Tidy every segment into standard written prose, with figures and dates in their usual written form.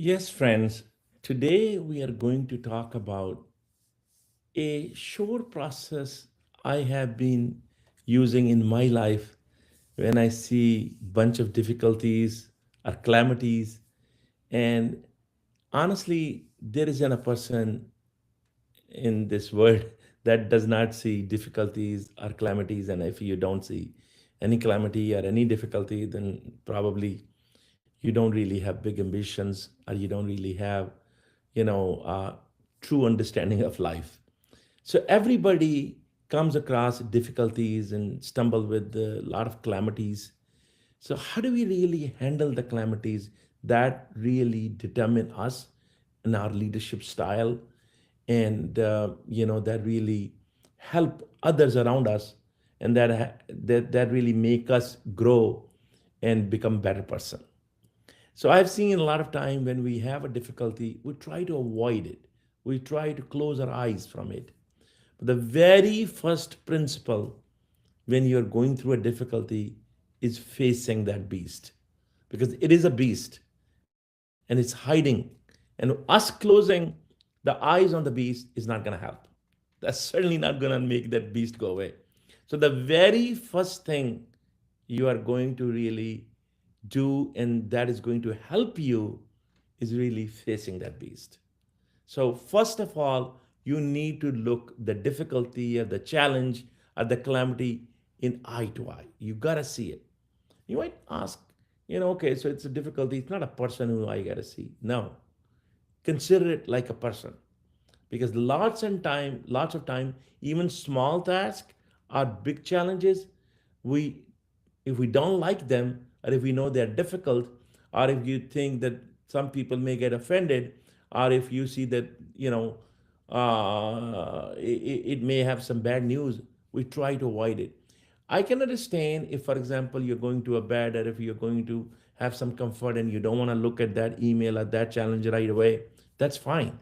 Yes, friends, today we are going to talk about a short process I have been using in my life when I see bunch of difficulties or calamities. And honestly, there isn't a person in this world that does not see difficulties or calamities. And if you don't see any calamity or any difficulty, then probably you don't really have big ambitions or you don't really have, you know, true understanding of life. So everybody comes across difficulties and stumble with a lot of calamities. So how do we really handle the calamities that really determine us and our leadership style, and that really help others around us, and that really make us grow and become better person. So I've seen a lot of time when we have a difficulty, we try to avoid it. We try to close our eyes from it. But the very first principle when you're going through a difficulty is facing that beast, because it is a beast and it's hiding. And us closing the eyes on the beast is not going to help. That's certainly not going to make that beast go away. So the very first thing you are going to really do, and that is going to help you, is really facing that beast. So first of all, you need to look the difficulty or the challenge or the calamity in eye to eye. You gotta see it. You might ask, okay, so it's a difficulty. It's not a person who I gotta see. No, consider it like a person, because lots of time, even small tasks or big challenges, we if we don't like them, or if we know they're difficult, or if you think that some people may get offended, or if you see that it may have some bad news, we try to avoid it. I can understand if, for example, you're going to a bed, or if you're going to have some comfort and you don't want to look at that email or that challenge right away. That's fine.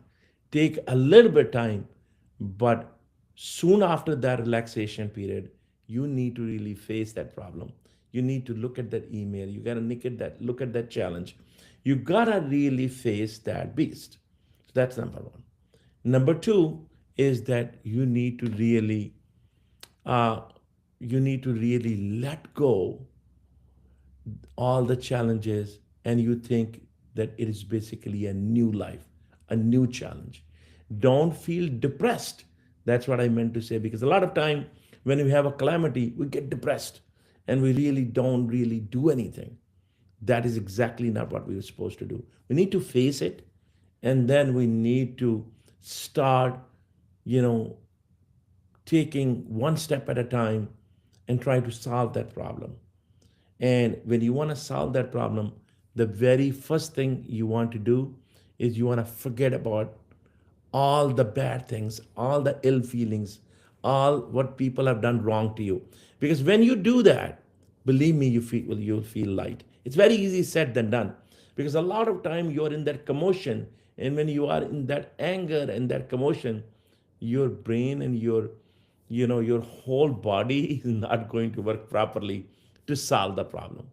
Take a little bit time, but soon after that relaxation period, you need to really face that problem. You need to look at that email. You gotta look at that challenge. You gotta really face that beast. So that's number one. Number two is that uh, you need to really let go all the challenges, and you think that it is basically a new life, a new challenge. Don't feel depressed. That's what I meant to say, because a lot of time when we have a calamity, we get depressed and we really don't really do anything. That is exactly not what we were supposed to do. We need to face it, and then we need to start, you know, taking one step at a time and try to solve that problem. And when you want to solve that problem, the very first thing you want to do is you want to forget about all the bad things, all the ill feelings, all what people have done wrong to you. Because when you do that, believe me, you'll feel light. It's very easy said than done. Because a lot of time you're in that commotion, and when you are in that anger and that commotion, your brain and your whole body is not going to work properly to solve the problem.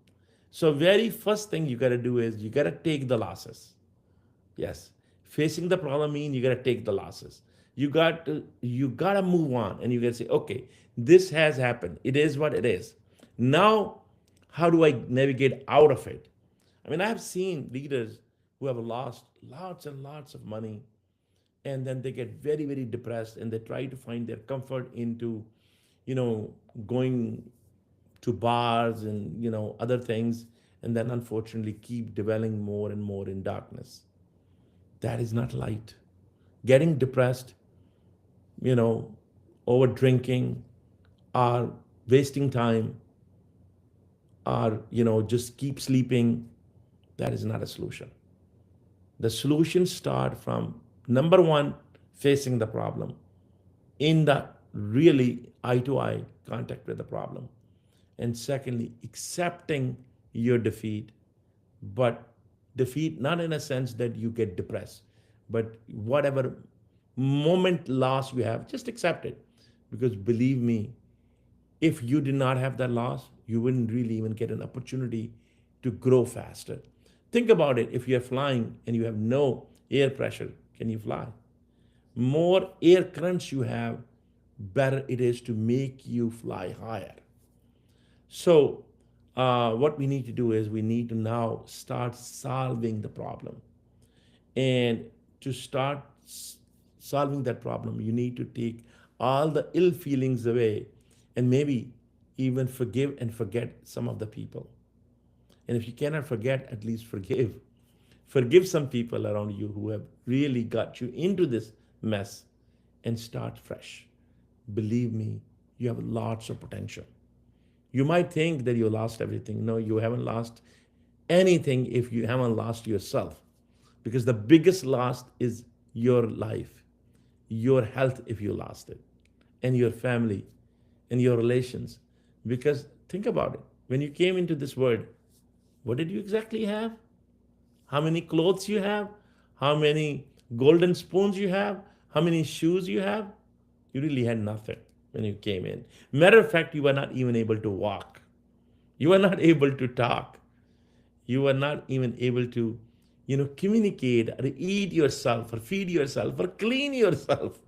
So very first thing you got to do is you got to take the losses. Yes, facing the problem means you got to take the losses. You got to move on, and you got to say, okay, this has happened. It is what it is. Now, how do I navigate out of it? I mean, I have seen leaders who have lost lots and lots of money, and then they get very, very depressed, and they try to find their comfort into, you know, going to bars and other things, and then unfortunately keep dwelling more and more in darkness. That is not light. Getting depressed, you know, over drinking, or wasting time, or just keep sleeping, that is not a solution. The solution start from number one, facing the problem in the really eye to eye contact with the problem, and secondly, accepting your defeat. But defeat not in a sense that you get depressed, but whatever moment loss you have, just accept it. Because believe me, if you did not have that loss, you wouldn't really even get an opportunity to grow faster. Think about it. If you're flying and you have no air pressure, can you fly? More air currents you have, better it is to make you fly higher. So, what we need to do is we need to now start solving the problem. And to start solving that problem, you need to take all the ill feelings away and maybe even forgive and forget some of the people. And if you cannot forget, at least forgive. Forgive some people around you who have really got you into this mess and start fresh. Believe me, you have lots of potential. You might think that you lost everything. No, you haven't lost anything if you haven't lost yourself. Because the biggest loss is your life, your health if you lost it, and your family and your relations. Because think about it. When you came into this world, what did you exactly have? How many clothes you have? How many golden spoons you have? How many shoes you have? You really had nothing when you came in. Matter of fact, you were not even able to walk. You were not able to talk. You were not even able to, communicate or eat yourself or feed yourself or clean yourself.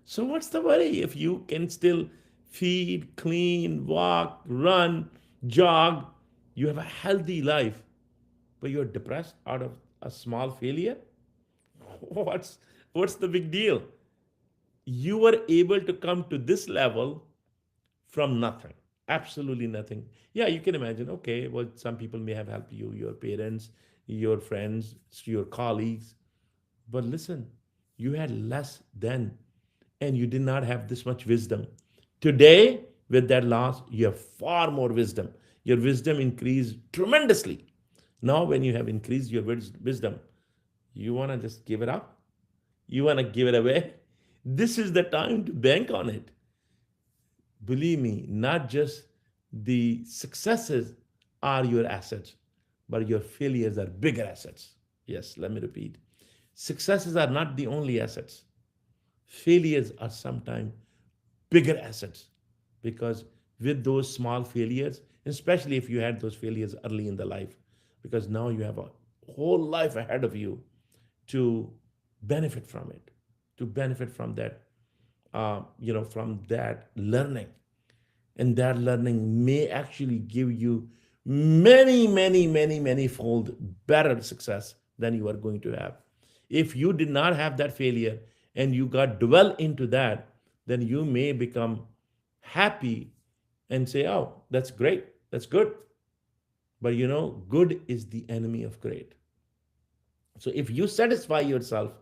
So what's the worry if you can still feed, clean, walk, run, jog? You have a healthy life, but you're depressed out of a small failure? What's the big deal? You were able to come to this level from nothing, absolutely nothing. Yeah, you can imagine, okay, well, some people may have helped you, your parents, your friends, your colleagues. But listen, you had less then, and you did not have this much wisdom. Today, with that loss, you have far more wisdom. Your wisdom increased tremendously. Now, when you have increased your wisdom, you want to just give it up? You want to give it away? This is the time to bank on it. Believe me, not just the successes are your assets, but your failures are bigger assets. Yes, let me repeat. Successes are not the only assets. Failures are sometimes bigger assets because with those small failures, especially if you had those failures early in the life, because now you have a whole life ahead of you to benefit from it, to benefit from that, from that learning. And that learning may actually give you many, many, many, many fold better success than you are going to have. If you did not have that failure and you got dwell into that, then you may become happy and say, oh, that's great, that's good. But good is the enemy of great. So if you satisfy yourself,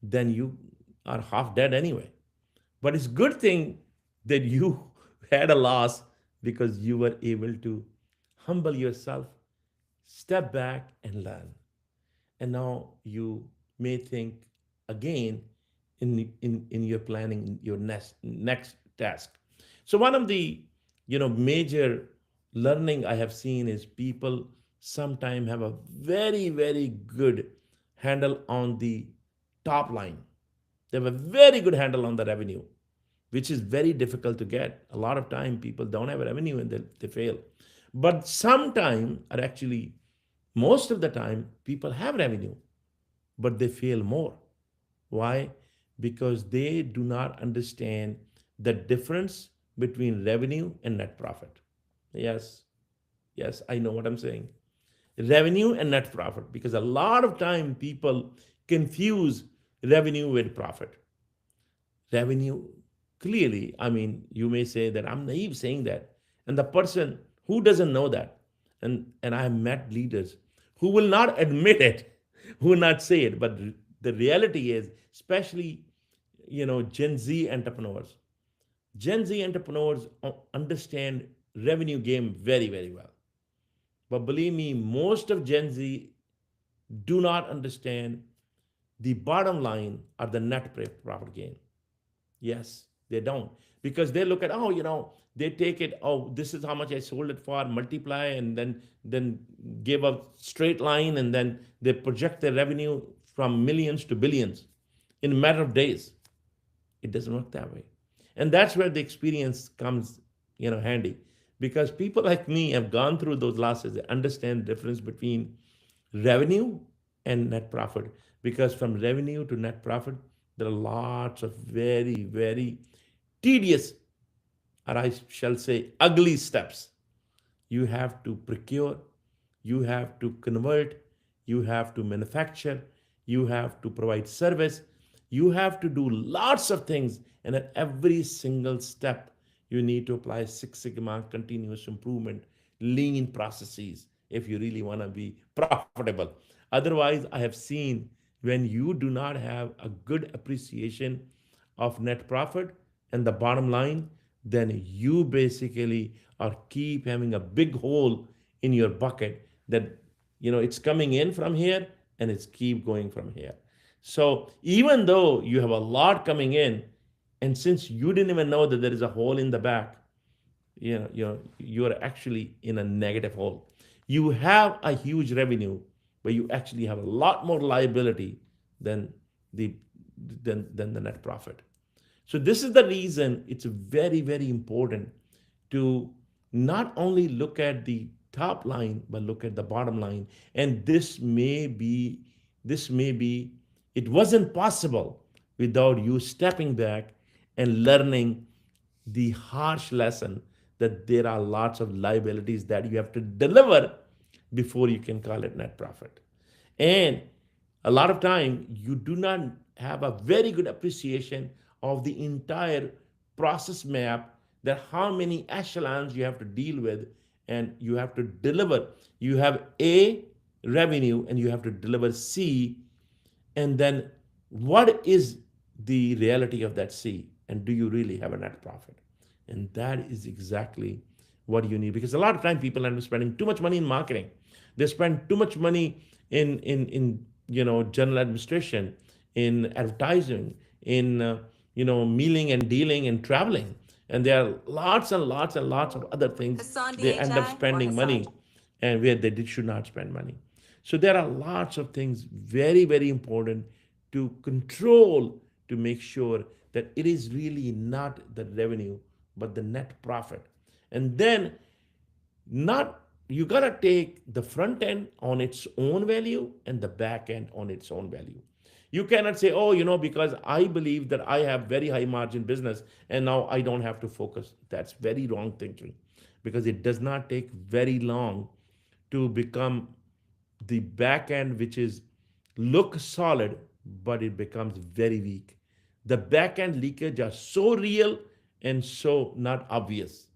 then you are half dead anyway. But it's good thing that you had a loss because you were able to humble yourself, step back and learn. And now you may think again in your planning your next task. So one of the major learning I have seen is people sometimes have a very very good handle on the top line. They have a very good handle on the revenue, which is very difficult to get. A lot of time people don't have revenue and they fail. But sometime, or actually most of the time, people have revenue, but they fail more. Why? Because they do not understand the difference between revenue and net profit. Yes, yes, I know what I'm saying. Revenue and net profit, because a lot of time people confuse revenue with profit. Revenue, clearly, I mean, you may say that I'm naive saying that. And the person who doesn't know that, and I have met leaders who will not admit it, who will not say it, but the reality is, especially, Gen Z entrepreneurs. Gen Z entrepreneurs understand revenue game very, very well. But believe me, most of Gen Z do not understand the bottom line or the net profit gain. Yes, they don't. Because they look at, oh, they take it, oh, this is how much I sold it for, multiply, and then give a straight line, and then they project their revenue from millions to billions in a matter of days. It doesn't work that way. And that's where the experience comes, handy. Because people like me have gone through those losses. They understand the difference between revenue and net profit. Because from revenue to net profit, there are lots of very, very tedious, or I shall say, ugly steps. You have to procure, you have to convert, you have to manufacture, you have to provide service, you have to do lots of things. And at every single step, you need to apply Six Sigma, continuous improvement, lean processes if you really want to be profitable. Otherwise, I have seen when you do not have a good appreciation of net profit and the bottom line, then you basically are keep having a big hole in your bucket that it's coming in from here and it's keep going from here. So even though you have a lot coming in, and since you didn't even know that there is a hole in the back, you are actually in a negative hole. You have a huge revenue, but you actually have a lot more liability than the than the net profit. So this is the reason it's very, very important to not only look at the top line, but look at the bottom line. And this may be, it wasn't possible without you stepping back and learning the harsh lesson that there are lots of liabilities that you have to deliver before you can call it net profit. And a lot of time you do not have a very good appreciation of the entire process map, that how many echelons you have to deal with and you have to deliver. You have A, revenue, and you have to deliver C, and then what is the reality of that C, and do you really have a net profit? And that is exactly what you need, because a lot of time people end up spending too much money in marketing. They spend too much money in general administration, in advertising, in mealing and dealing and traveling, and there are lots and lots and lots of other things Hassan they end up DHI or spending money, Hassan? and where they should not spend money. So there are lots of things very, very important to control, to make sure that it is really not the revenue but the net profit. And then, not, you gotta take the front end on its own value and the back end on its own value. You cannot say, oh, because I believe that I have very high margin business and now I don't have to focus. That's very wrong thinking, because it does not take very long to become the back end, which is look solid, but it becomes very weak. The back end leakage are so real and so not obvious.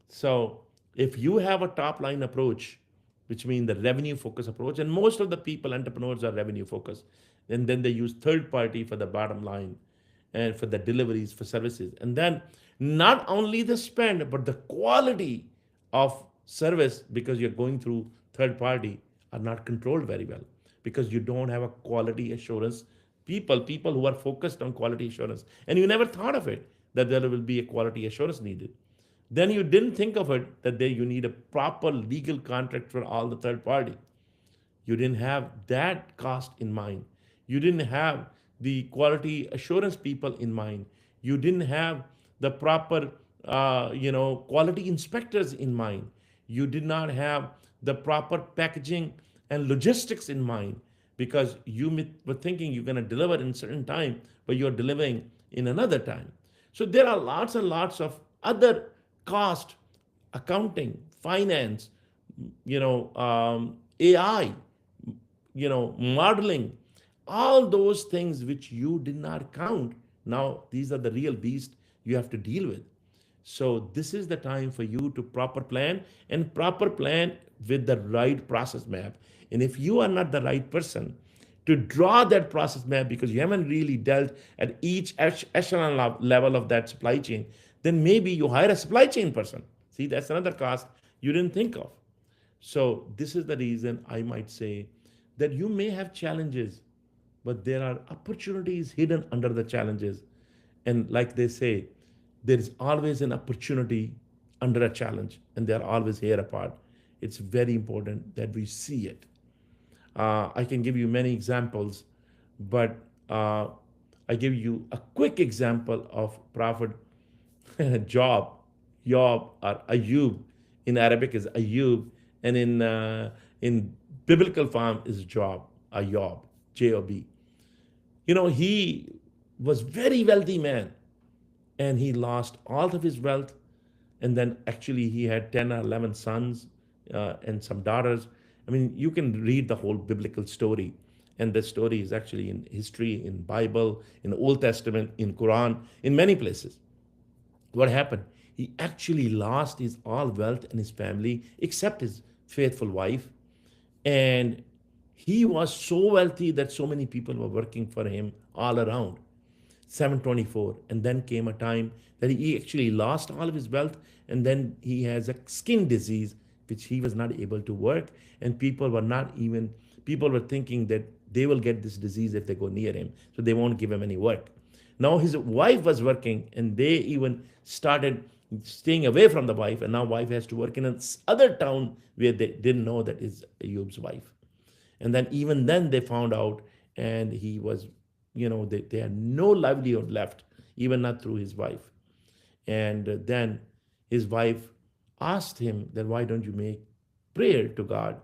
So if you have a top line approach, which means the revenue focus approach, and most of the people, entrepreneurs, are revenue focused, and then they use third party for the bottom line and for the deliveries, for services. And then not only the spend, but the quality of service, because you're going through third party, are not controlled very well, because you don't have a quality assurance people who are focused on quality assurance, and you never thought of it that there will be a quality assurance needed. Then you didn't think of it that there you need a proper legal contract for all the third party. You didn't have that cost in mind. You didn't have the quality assurance people in mind. You didn't have the proper quality inspectors in mind. You did not have the proper packaging and logistics in mind, because you were thinking you're going to deliver in a certain time, but you're delivering in another time. So there are lots and lots of other cost, accounting, finance, AI, modeling, all those things which you did not count. Now, these are the real beast you have to deal with. So this is the time for you to proper plan, and proper plan with the right process map. And if you are not the right person to draw that process map, because you haven't really dealt at each echelon level of that supply chain, then maybe you hire a supply chain person. See, that's another cost you didn't think of. So this is the reason I might say that you may have challenges, but there are opportunities hidden under the challenges. And like they say, there is always an opportunity under a challenge, and they are always here apart. It's very important that we see it. I can give you many examples, but I give you a quick example of Prophet Job, Job, or Ayub. In Arabic is Ayub, and in Biblical farm is Job, a Job, Job. He was very wealthy man, and he lost all of his wealth, and then actually he had 10 or 11 sons and some daughters. I mean, you can read the whole biblical story, and the story is actually in history, in Bible, in the Old Testament, in Quran, in many places. What happened? He actually lost his all wealth and his family except his faithful wife, and he was so wealthy that so many people were working for him all around. 724. And then came a time that he actually lost all of his wealth, and then he has a skin disease which he was not able to work, and people were thinking that they will get this disease if they go near him, so they won't give him any work. Now his wife was working, and they even started staying away from the wife, and now wife has to work in another town where they didn't know that is Ayub's wife. And then even then they found out, and he was, they had no livelihood left, even not through his wife. And then his wife asked him that, why don't you make prayer to God?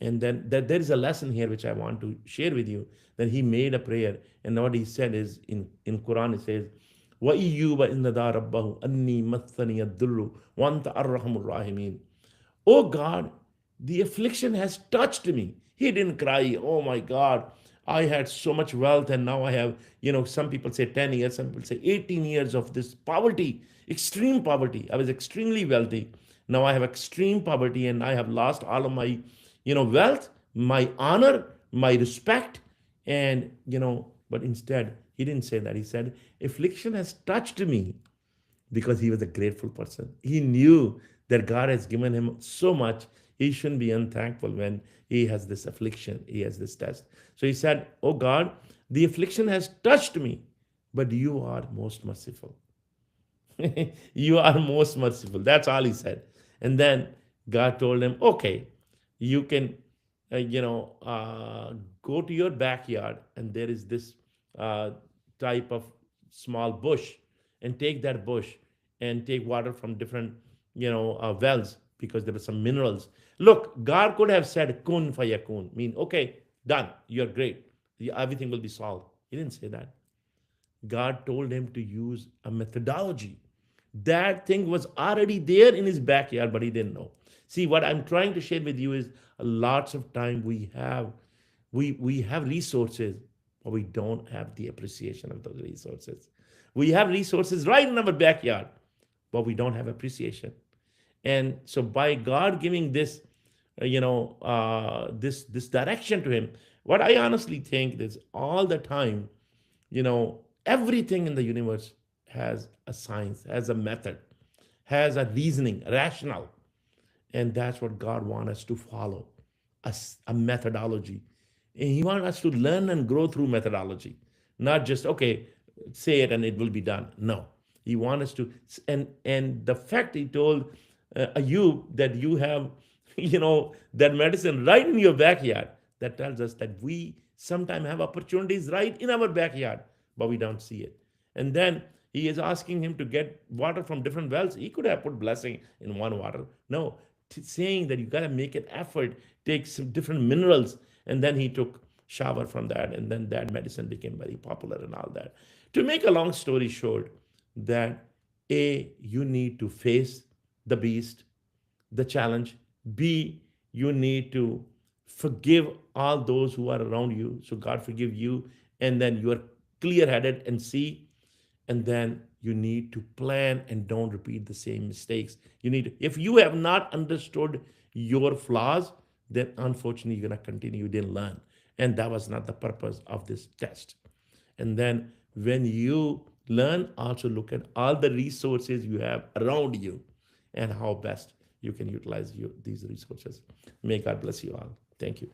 And then there is a lesson here which I want to share with you. That he made a prayer, and what he said is, in Quran it says, وَإِيُّوبَ إِنَّ دَا رَبَّهُ أَنِّي مَثَّنِيَ الضُّرُّ وَأَنْتَ أَرْحَمُ الرَّاحِمِينَ. Oh God, the affliction has touched me. He didn't cry, oh my God, I had so much wealth, and now I have, some people say 10 years, some people say 18 years of this poverty, extreme poverty. I was extremely wealthy. Now I have extreme poverty, and I have lost all of my, wealth, my honor, my respect. And, but instead, he didn't say that. He said, affliction has touched me, because he was a grateful person. He knew that God has given him so much. He shouldn't be unthankful when he has this affliction, he has this test. So he said, oh God, the affliction has touched me, but you are most merciful. You are most merciful. That's all he said. And then God told him, okay, you can, go to your backyard, and there is this uh, type of small bush, and take that bush and take water from different, wells, because there were some minerals. Look, God could have said, kun fayakun, mean, okay, done, you're great. Everything will be solved. He didn't say that. God told him to use a methodology. That thing was already there in his backyard, but he didn't know. See, what I'm trying to share with you is, lots of time we have resources, but we don't have the appreciation of those resources. We have resources right in our backyard, but we don't have appreciation. And so by God giving this, this direction to him, what I honestly think is, all the time, everything in the universe has a science, has a method, has a reasoning, rational. And that's what God wants us to follow, a methodology. And he wants us to learn and grow through methodology, not just, okay, say it and it will be done. No, he wants us to. And the fact he told Ayub that you have, that medicine right in your backyard, that tells us that we sometimes have opportunities right in our backyard, but we don't see it. And then he is asking him to get water from different wells. He could have put blessing in one water. No, saying that you got to make an effort, take some different minerals, and then he took shower from that, and then that medicine became very popular and all that. To make a long story short, that A, you need to face the beast, the challenge. B, you need to forgive all those who are around you. So God forgive you, and then you are clear headed. And C, and then you need to plan and don't repeat the same mistakes. If you have not understood your flaws, then unfortunately you're going to continue. You didn't learn, and that was not the purpose of this test. And then when you learn, also look at all the resources you have around you, and how best you can utilize these resources. May God bless you all. Thank you.